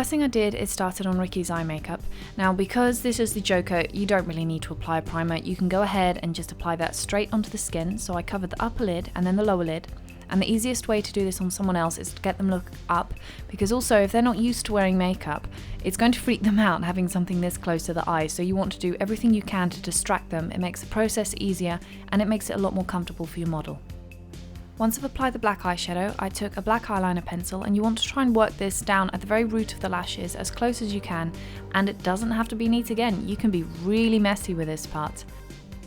first thing I did is started on Rickey's eye makeup. Now because this is the Joker, you don't really need to apply a primer. You can go ahead and just apply that straight onto the skin. So I covered the upper lid and then the lower lid. And the easiest way to do this on someone else is to get them look up, because also if they're not used to wearing makeup, it's going to freak them out having something this close to the eye. So you want to do everything you can to distract them. It makes the process easier and it makes it a lot more comfortable for your model. Once I've applied the black eyeshadow, I took a black eyeliner pencil, and you want to try and work this down at the very root of the lashes as close as you can, and it doesn't have to be neat again. You can be really messy with this part.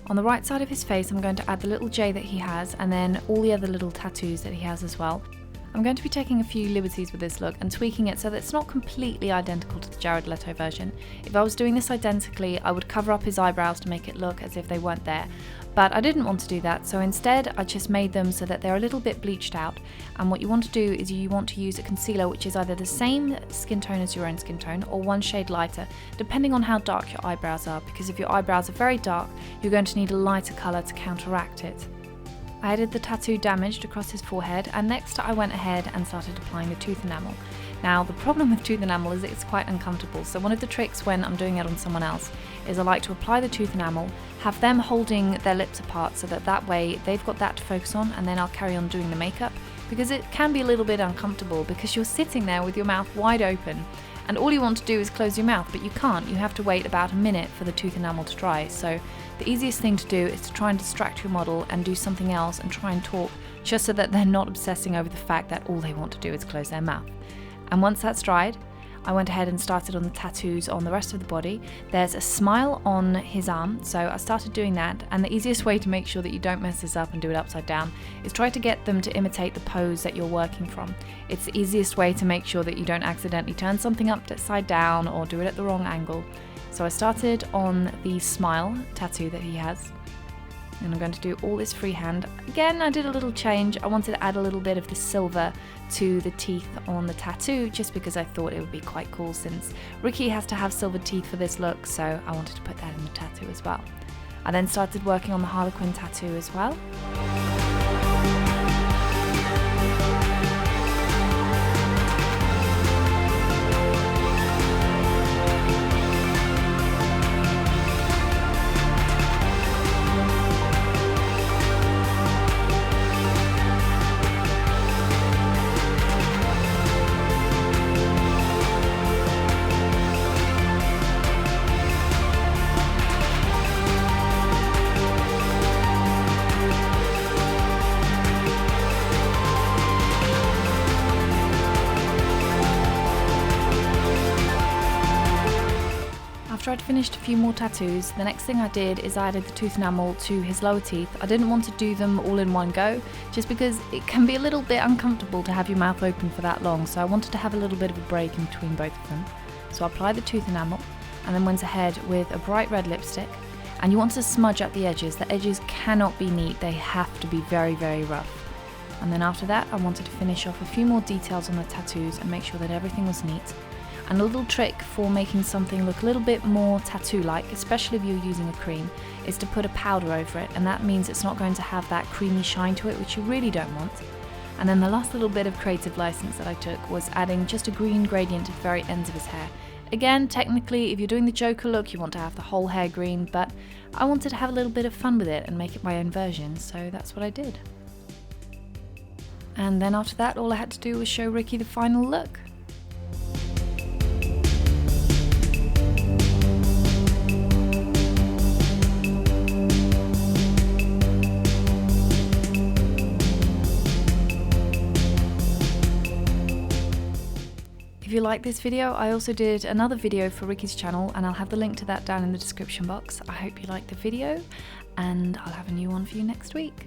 On the right side of his face, I'm going to add the little J that he has and then all the other little tattoos that he has as well. I'm going to be taking a few liberties with this look and tweaking it so that it's not completely identical to the Jared Leto version. If I was doing this identically, I would cover up his eyebrows to make it look as if they weren't there. But I didn't want to do that, so instead I just made them so that they're a little bit bleached out. And what you want to do is you want to use a concealer which is either the same skin tone as your own skin tone or one shade lighter, depending on how dark your eyebrows are, because if your eyebrows are very dark, you're going to need a lighter colour to counteract it. I added the tattoo damaged across his forehead, and next I went ahead and started applying the tooth enamel. Now the problem with tooth enamel is it's quite uncomfortable, so one of the tricks when I'm doing it on someone else is I like to apply the tooth enamel, have them holding their lips apart so that way they've got that to focus on, and then I'll carry on doing the makeup, because it can be a little bit uncomfortable because you're sitting there with your mouth wide open and all you want to do is close your mouth, but you can't. You have to wait about a minute for the tooth enamel to dry. So the easiest thing to do is to try and distract your model and do something else and try and talk, just so that they're not obsessing over the fact that all they want to do is close their mouth. And once that's dried, I went ahead and started on the tattoos on the rest of the body. There's a smile on his arm, so I started doing that, and the easiest way to make sure that you don't mess this up and do it upside down is try to get them to imitate the pose that you're working from. It's the easiest way to make sure that you don't accidentally turn something upside down or do it at the wrong angle. So I started on the smile tattoo that he has, and I'm going to do all this freehand. Again, I did a little change. I wanted to add a little bit of the silver to the teeth on the tattoo, just because I thought it would be quite cool since Rickey has to have silver teeth for this look, so I wanted to put that in the tattoo as well. I then started working on the Harlequin tattoo as well. After I'd finished a few more tattoos, the next thing I did is I added the tooth enamel to his lower teeth. I didn't want to do them all in one go, just because it can be a little bit uncomfortable to have your mouth open for that long, so I wanted to have a little bit of a break in between both of them. So I applied the tooth enamel, and then went ahead with a bright red lipstick, and you want to smudge up the edges. The edges cannot be neat, they have to be very, very rough. And then after that, I wanted to finish off a few more details on the tattoos and make sure that everything was neat. And a little trick for making something look a little bit more tattoo-like, especially if you're using a cream, is to put a powder over it, and that means it's not going to have that creamy shine to it, which you really don't want. And then the last little bit of creative license that I took was adding just a green gradient at the very ends of his hair. Again, technically, if you're doing the Joker look, you want to have the whole hair green, but I wanted to have a little bit of fun with it and make it my own version, so that's what I did. And then after that, all I had to do was show Rickey the final look. If you like this video, I also did another video for Rickey's channel, and I'll have the link to that down in the description box. I hope you liked the video, and I'll have a new one for you next week.